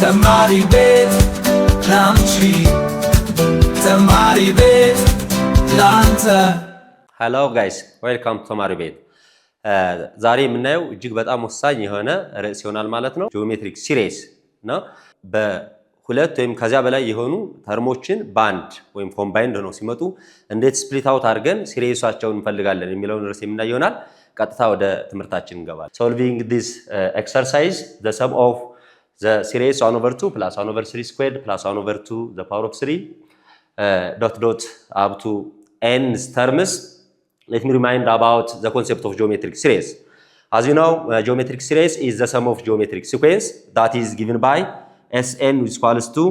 Temaribet lamchi Temaribet lanta Hello guys, welcome to Temaribet. ዛሬ የምናየው እጅግ በጣም ወሳኝ የሆነ ርዕስ ይሆናል ማለት ነው። ጂኦሜትሪክ ሲሪስ ነው። በሁለት ወይም ከዚያ በላይ የሆኑ ተርሞችን ባንድ ወይም ኮምባይንድ ሆነው ሲመጡ እንዴት ስፕሊት አውት አድርገን ሲሪሳቸውን እንፈልጋለን የሚለውን ርዕስ የምናየው ይሆናል። ቀጥታ ወደ ትምህርታችን እንገባለን። Solving this exercise, the sum of the series 1 over 2 plus 1 over 3 squared plus 1 over 2 the power of 3 dot dot up to n terms. Let me remind about the concept of geometric series. As you know, geometric series is the sum of geometric sequence that is given by Sn, which is equals to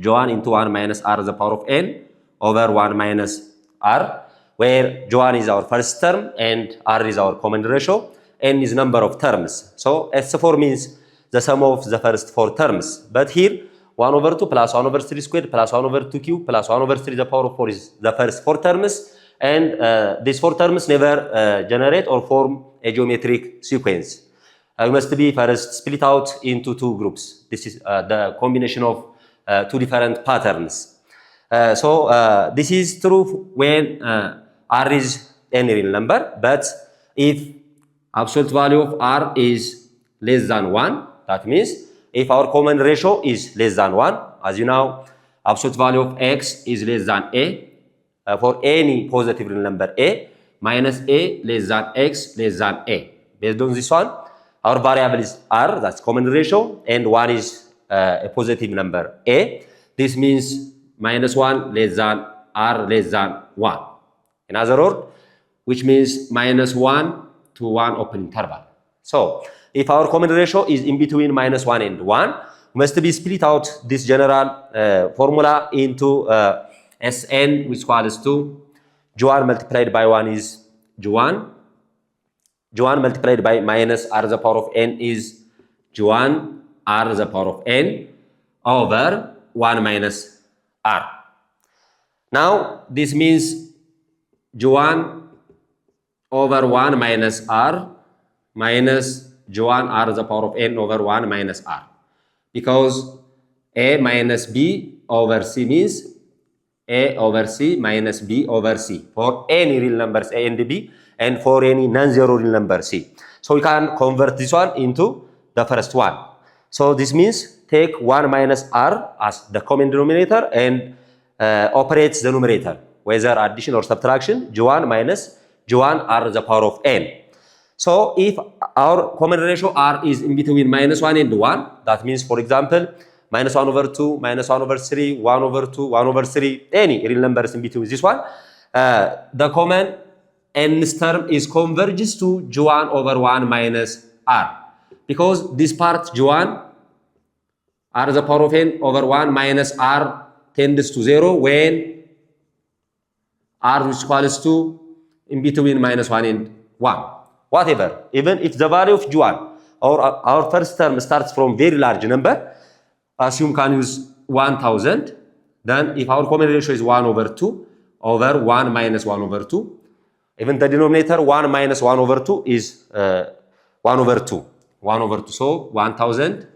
J1 into 1 minus r to the power of n over 1 minus r, where J1 is our first term and r is our common ratio, n is number of terms. So S4 means the sum of the first 4 terms. But here 1 over 2 plus 1 over 3 squared plus 1 over 2 cube plus 1 over 3 the power of 4 is the first 4 terms. And these 4 terms never generate or form a geometric sequence. We must be first split out into 2 groups. This is the combination of 2 different patterns. So this is true when r is any real number, but if absolute value of r is less than 1, that means if our common ratio is less than 1, as you know, absolute value of x is less than a, for any positive real number a, minus a less than x less than a. Based on this one, our variable is r, that's common ratio, and 1 is a positive number a. This means minus 1 less than r less than 1. In other words, which means minus 1 to 1 open interval. So, if our common ratio is in between minus 1 and 1, we must be split out this general formula into Sn, which equals to J1 multiplied by 1 is J1. J1 multiplied by minus r to the power of n is J1 r to the power of n over 1 minus r. Now, this means J1 over 1 minus r minus J1 r to the power of n over 1 minus r. Because a minus b over c means a over c minus b over c for any real numbers a and b and for any non-zero real number c. So we can convert this one into the first one. So this means take 1 minus r as the common denominator and operate the numerator, whether addition or subtraction, J1 minus J1 r to the power of n. So if our common ratio r is in between minus 1 and 1, that means, for example, minus 1 over 2, minus 1 over 3, 1 over 2, 1 over 3, any real numbers in between this one, the common nth term is converges to J1 over 1 minus r. Because this part J1 r to the power of n over 1 minus r tends to 0 when r is equals to in between minus 1 and 1. Whatever, even if the value of J1 or our first term starts from very large number, assume can use 1000, then if our common ratio is 1 over 2 over 1 minus 1 over 2, even the denominator 1 minus 1 over 2 is 1 over 2. 1 over 2, so 1000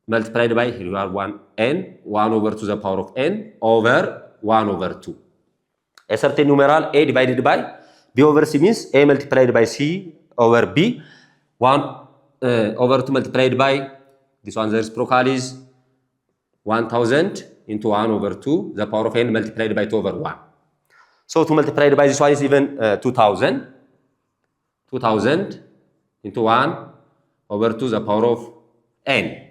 multiplied by, here you are 1n, 1 over to the power of n over 1 over 2. A certain numeral a divided by b over c means a multiplied by c over b. 1 over 2 multiplied by, this one the reciprocal is 1000 into 1 over 2, the power of n multiplied by 2 over 1. So 2 multiplied by this one is even 2000. 2000 into 1 over 2 the power of n.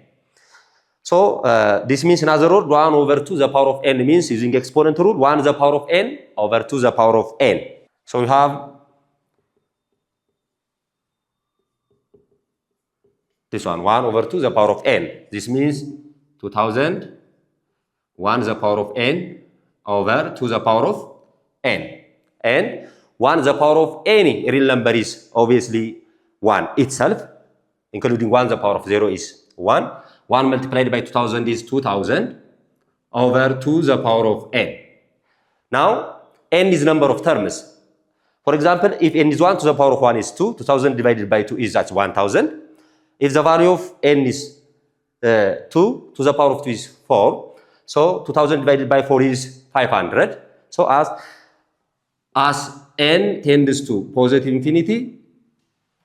So this means, in other words, 1 over 2 the power of n means, using exponent rule, 1 the power of n over 2 the power of n. So we have this one, 1 over 2 the power of n. This means 2000, 1 the power of n over 2 the power of n. And 1 the power of any real number is obviously 1 itself, including 1 the power of 0 is 1. 1 multiplied by 2000 is 2000 over 2 the power of n. Now, n is number of terms. For example, if n is 1 to the power of 1 is 2, 2000 divided by 2 is that's 1000. If the value of n is 2 to the power of 2 is 4. So 2000 divided by 4 is 500. So as n tends to positive infinity,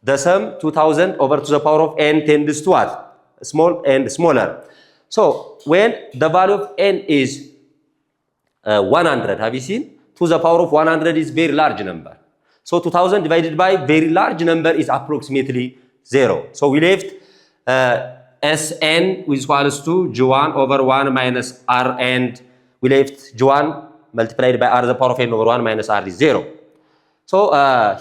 the sum 2000 over to the power of n tends to what? Small and smaller. So when the value of n is 100, have you seen? To the power of 100 is very large number. So 2000 divided by very large number is approximately 0. So we left Sn which equals to G1 over 1 minus R, and we left G1 multiplied by R to the power of n over 1 minus R is 0. So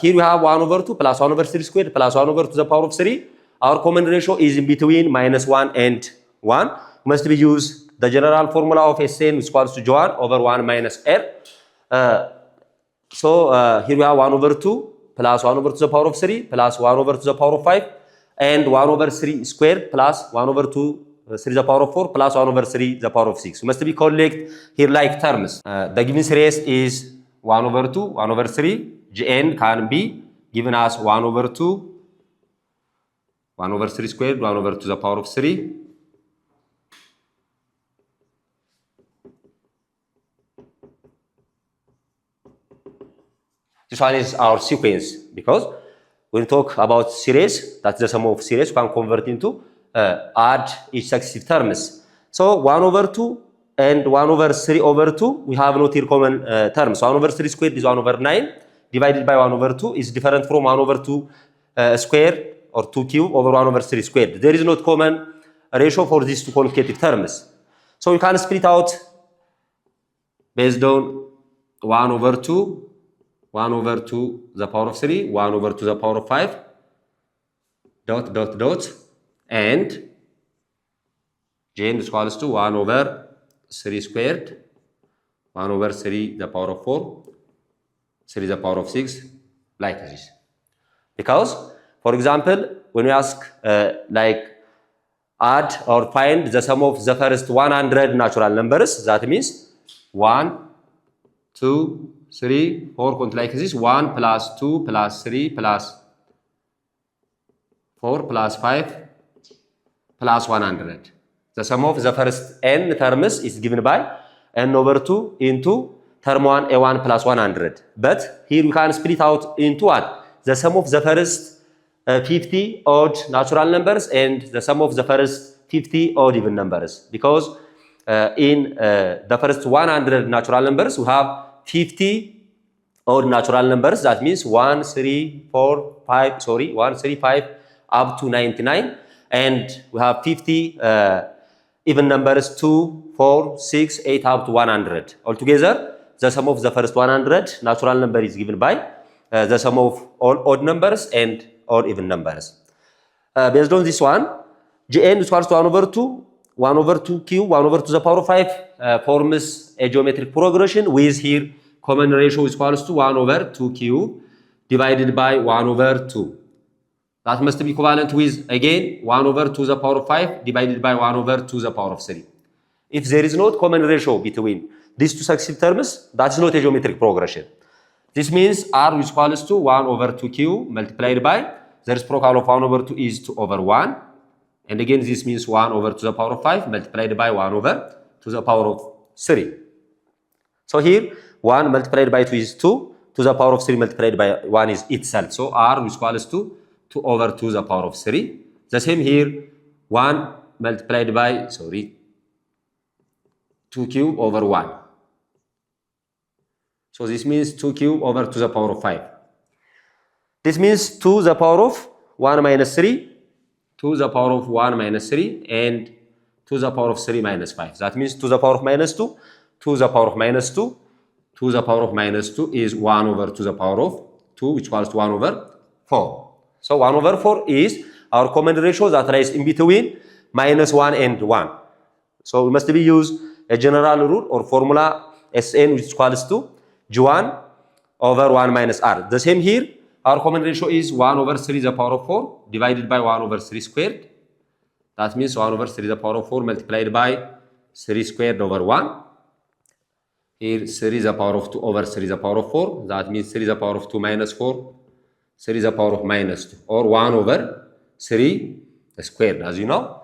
here we have 1 over 2 plus 1 over 3 squared plus 1 over to the power of 3. Our common ratio is in between minus 1 and 1. Must be use the general formula of Sn which equals to G1 over 1 minus R. Here we have 1 over 2 plus 1 over to the power of 3 plus 1 over to the power of 5 and 1 over 3 squared plus 1 over 2 3 to the power of 4 plus 1 over 3 to the power of 6. We must be collect here like terms. The given series is 1 over 2, 1 over 3. Gn can be given as 1 over 2, 1 over 3 squared, 1 over to the power of 3. This one is our sequence, because when we talk about series, that's the sum of series, we can convert into add each successive terms. So 1 over 2 and 1 over 3 over 2, we have not here common terms. 1 over 3 squared is 1 over 9, divided by 1 over 2 is different from 1 over 2 squared or 2 cube over 1 over 3 squared. There is not common ratio for these two consecutive terms. So you can split out based on 1 over 2, 1 over 2 the power of 3, 1 over 2 the power of 5, dot, dot, dot, and Jn is equals to 1 over 3 squared, 1 over 3 the power of 4, 3 the power of 6, like this. Because, for example, when we ask like add or find the sum of the first 100 natural numbers, that means 1, 2, 3, 4, count like this, 1 plus 2 plus 3 plus 4 plus 5 plus 100. The sum of the first n terms is given by n over 2 into term 1 a1 plus 100. But here we can split out into what? The sum of the first 50 odd natural numbers and the sum of the first 50 odd even numbers. Because in the first 100 natural numbers, we have 50 odd natural numbers. That means 1, 3, 4, 5, 1, 3, 5 up to 99. And we have 50 even numbers 2, 4, 6, 8 up to 100. Altogether, the sum of the first 100 natural number is given by the sum of all odd numbers and all even numbers. Based on this one, Gn is equals to 1 over 2, 1 over 2 cube, 1 over 2 to the power of 5 forms a geometric progression with here common ratio is equals to 1 over 2 cube divided by 1 over 2. That must be equivalent with, again, 1 over 2 to the power of 5 divided by 1 over 2 to the power of 3. If there is no common ratio between these two successive terms, that's not a geometric progression. This means R is equals to 1 over 2 cube multiplied by the reciprocal of 1 over 2 is 2 over 1. And again, this means 1 over 2 to the power of 5 multiplied by 1 over 2 to the power of 3. So here, 1 multiplied by 2 is 2, to the power of 3 multiplied by 1 is itself. So R is equals to 2 over 2 to the power of 3. The same here, 1 multiplied by, 2 cube over 1. So this means 2 cube over 2 to the power of 5. This means 2 to the power of 1 minus 3, 2 to the power of 1 minus 3, and 2 to the power of 3 minus 5. That means 2 to the power of minus 2, 2 to the power of minus 2, 2 to the power of minus 2 is 1 over 2 to the power of 2, which equals to 1 over 4. So 1 over 4 is our common ratio that lies in between minus 1 and 1. So we must be use a general rule or formula Sn, which equals to G1 over 1 minus R. The same here, our common ratio is 1 over 3 to the power of 4 divided by 1 over 3 squared. That means 1 over 3 to the power of 4 multiplied by 3 squared over 1. Here 3 to the power of 2 over 3 to the power of 4. That means 3 to the power of 2 minus 4. 3 to the power of minus 2, or 1 over 3 squared, as you know.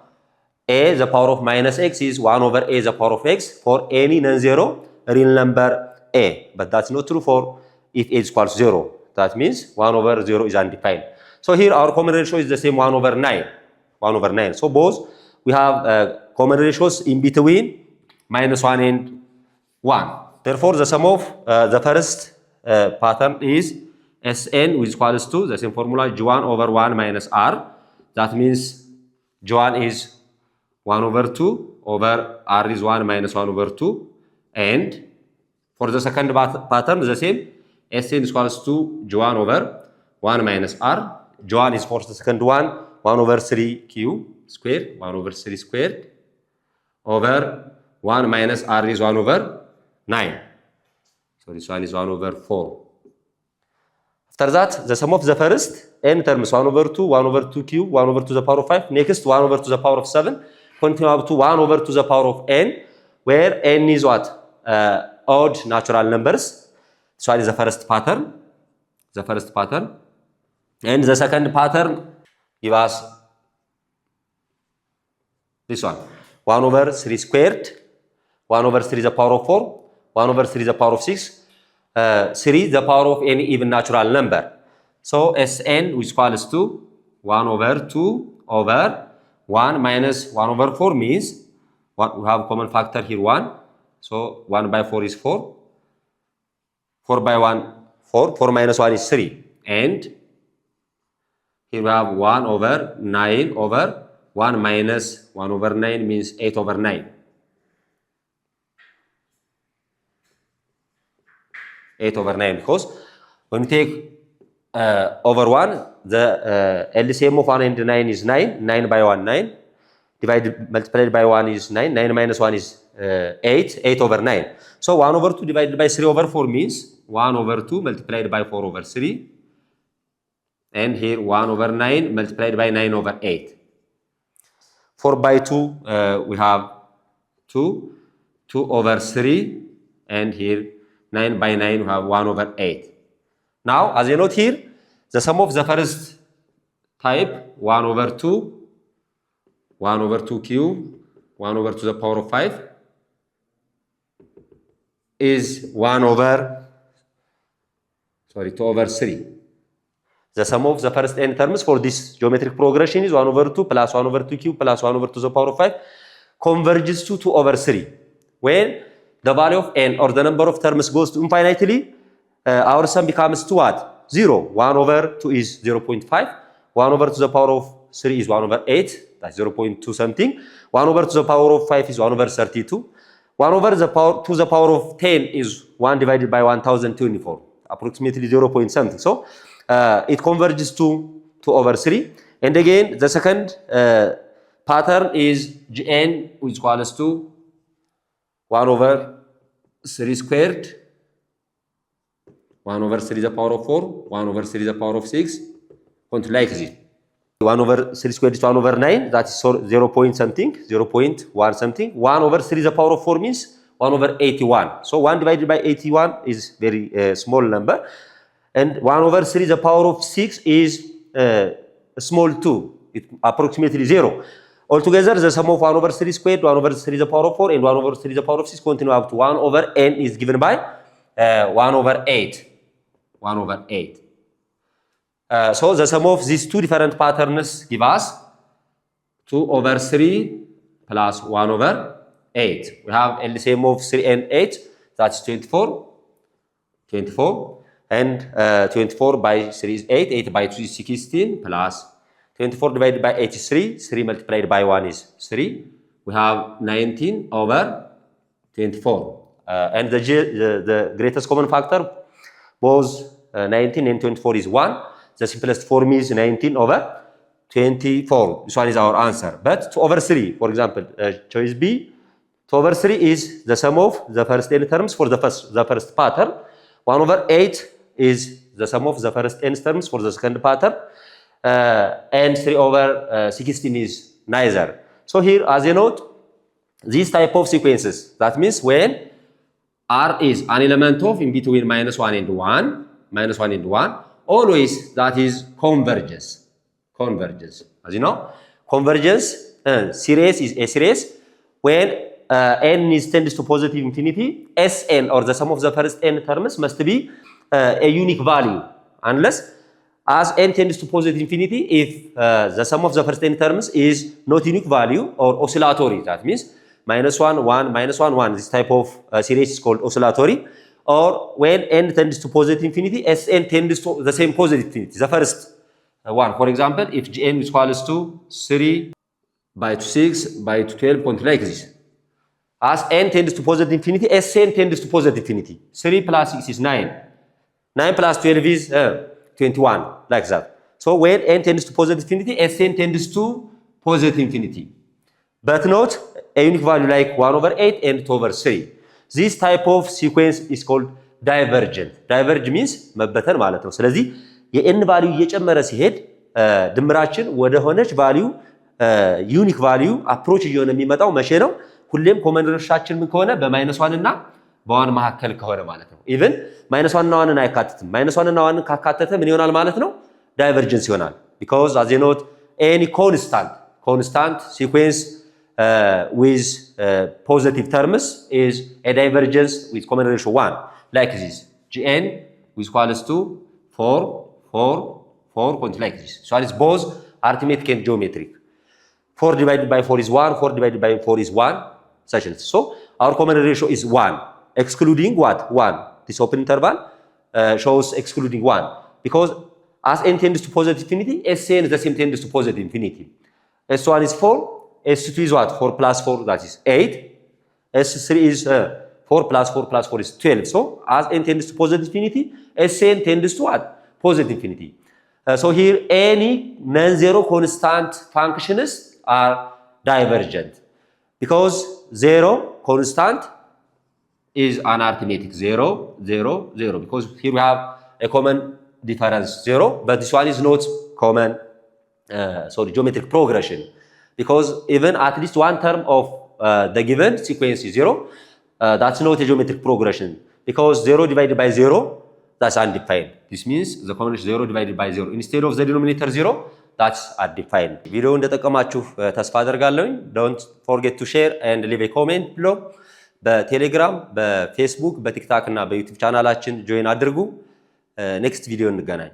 a the power of minus x is 1 over a the power of x for any non-zero real number a. But that's not true for if a is equals 0. That means 1 over 0 is undefined. So here our common ratio is the same 1 over 9. 1 over 9. So both we have common ratios in between minus 1 and 1. Therefore, the sum of the first pattern is Sn, which equals to the same formula G1 over 1 minus R. That means G1 is 1 over 2 over R is 1 minus 1 over 2. And for the second pattern, the same. Sn is equals to G1 over 1 minus R. G1 is for the second one, 1 over 3q squared, 1 over 3 squared over 1 minus R is 1 over 9. So this one is 1 over 4. After that, the sum of the first n terms 1 over 2, 1 over 2q, 1 over to the power of 5. Next, 1 over to the power of 7. Continue up to 1 over to the power of n, where n is what? Odd natural numbers. So that is the first pattern. The first pattern. And the second pattern give us this one. 1 over 3 squared. 1 over 3 the power of 4. 1 over 3 the power of 6. 3 the power of any even natural number. So Sn which equals to 1 over 2 over 1 minus 1 over 4 means we have common factor here 1. So 1 by 4 is 4. 4 by 1, 4. 4 minus 1 is 3. And here we have 1 over 9 over 1 minus 1 over 9 means 8 over 9. 8 over 9 because when we take over 1, the LCM of 1 and 9 is 9. 9 by 1, 9. Multiplied by 1 is 9. 9 minus 1 is 8. 8 over 9. So 1 over 2 divided by 3 over 4 means 1 over 2 multiplied by 4 over 3. And here 1 over 9 multiplied by 9 over 8. 4 by 2 we have 2. 2 over 3. And here 9 by 9 we have 1 over 8. Now as you note here, the sum of the first type 1 over 2. 1 over 2 cube, 1 over to the power of 5 is 1 over, 2 over 3. The sum of the first n terms for this geometric progression is 1 over 2 plus 1 over 2 cube plus 1 over to the power of 5 converges to 2 over 3. When the value of n or the number of terms goes to infinitely, our sum becomes to what? 0. 1 over 2 is 0.5. 1 over to the power of 3 is 1 over 8. That's 0.2 something. 1 over to the power of 5 is 1 over 32. 1 over the power to the power of 10 is 1 divided by 1024, approximately 0 point something. So it converges to 2 over 3. And again, the second pattern is Gn, which equals to 1 over 3 squared, 1 over 3 the power of 4, 1 over 3 the power of 6, point like this. 1 over 3 squared is 1 over 9, that is 0 point something, 0.1 something. 1 over 3 the power of 4 means 1 over 81. So 1 divided by 81 is very small number. And 1 over 3 the power of 6 is small 2, it's approximately 0. Altogether, the sum of 1 over 3 squared, 1 over 3 the power of 4, and 1 over 3 the power of 6 continue up to 1 over n is given by 1 over 8. 1 over 8. So the sum of these two different patterns give us 2 over 3 plus 1 over 8. We have LCM of 3 and 8, that's 24. 24. And 24 by 3 is 8. 8 by 2 is 16 plus 24 divided by 8 is 3. 3 multiplied by 1 is 3. We have 19 over 24. And the greatest common factor, both 19 and 24 is 1. The simplest form is 19 over 24. This one is our answer. But 2 over 3, for example, choice B, 2 over 3 is the sum of the first n terms for the first pattern. 1 over 8 is the sum of the first n terms for the second pattern. And 3 over 16 is neither. So here, as you note, these type of sequences, that means when R is an element of in between minus 1 and 1, always that is convergence. Convergence. As you know, convergence series is a series when n is tends to positive infinity, Sn or the sum of the first n terms must be a unique value unless as n tends to positive infinity if the sum of the first n terms is not unique value or oscillatory. That means minus 1, 1, minus 1, 1. This type of series is called oscillatory. Or when n tends to positive infinity, Sn tends to the same positive infinity, the first one. For example, if Gn is equals to 3 by 6 by 12 point like this. As n tends to positive infinity, Sn tends to positive infinity. 3 plus 6 is 9. 9 plus 12 is 21, like that. So when n tends to positive infinity, Sn tends to positive infinity. But not a unique value like 1 over 8 and 2 over 3. This type of sequence is called divergent. Diverge means መበተን ማለት ነው። ስለዚህ የn value እየጨመረ ሲሄድ ድምራችን ወደ ሆነች value ዩኒክ value approach እየሆነ የሚመጣው መቼ ነው? ሁሌም ኮመን ሪሌሽናችን ምን ከሆነ በማይነስ 1 እና በ1 መካከል ከሆነ ማለት ነው። ኢቭን ማይነስ 1 እና 1ን አይካተትም። ማይነስ 1 እና 1ን ካካተተ ምን ይሆናል ማለት ነው? ዳይቨርጀንስ ይሆናል። because as you know any constant sequence with positive terms is a divergence with common ratio 1 like this. Gn is equals to 4 4 4 point like this. So it's both arithmetic and geometric. 4 divided by 4 is 1, 4 divided by 4 is 1, such and so our common ratio is 1, excluding what? 1. This open interval shows excluding 1 because as n tends to positive infinity, Sn is the same tends to positive infinity. S1 is 4, S2 is what? 4 plus 4, that is 8. S3 is 4 plus 4 plus 4 is 12. So as n tends to positive infinity, Sn tends to what? Positive infinity. So here any non-zero constant functions are divergent because 0 constant is an arithmetic 0 0 0 because here we have a common difference 0, but this one is not common geometric progression because even at least one term of the given sequence is 0, that's not a geometric progression because 0 divided by 0, that's undefined. This means the common is 0 divided by 0 instead of the denominator 0, that's undefined. ቪዲዮ እንደተጠቀማችሁ ተስፋ አደርጋለሁ። Don't forget to share and leave a comment below. በቴሌግራም፣ በፌስቡክ፣ በቲክታክ እና በዩቲዩብ ቻናላችን ጆይን አድርጉ። ኔክስት ቪዲዮ እንገናኝ።